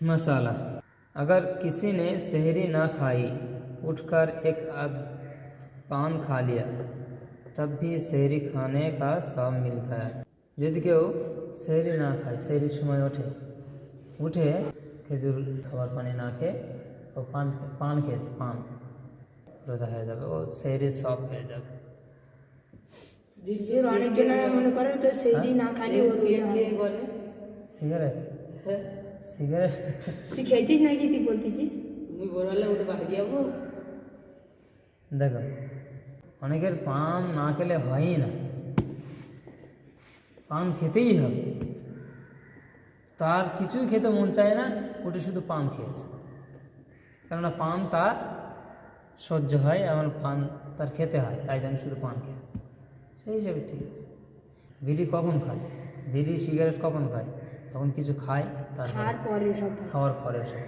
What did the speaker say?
मसाला। अगर किसी ने सहरी ना खाई, उठकर एक आध पान खा लिया, तब भी सहरी खाने का सब मिल गया। যদি কেউ সেহরি না খায়, সেহরির সময় উঠে খেজুর খাবার পানি না খেয়ে ও পান খেয়েছে, পান, রোজা হয়ে যাবে, ও সেহরির সব হয়ে যাবে। অনেকজনের মনে করে তো সেহরি না খালি সিগারেট, সিগারেট তুই খেয়েছিস নাকি? তুই বলতেছিস দেখো, অনেকের পান না খেলে হয়ই না, পান খেতেই হবে, তার কিছুই খেতে মন চায় না, ওটা শুধু পান খেয়েছে, কেননা পান তার সহ্য হয়, এমন পান তার খেতে হয়, তাই জন্য শুধু পান খেয়েছে, সেই হিসাবে ঠিক আছে। বিড়ি কখন খায়, বিড়ি সিগারেট কখন খায়? যখন কিছু খায়, তার খাওয়ার পরে সব খাওয়ার পরে সব।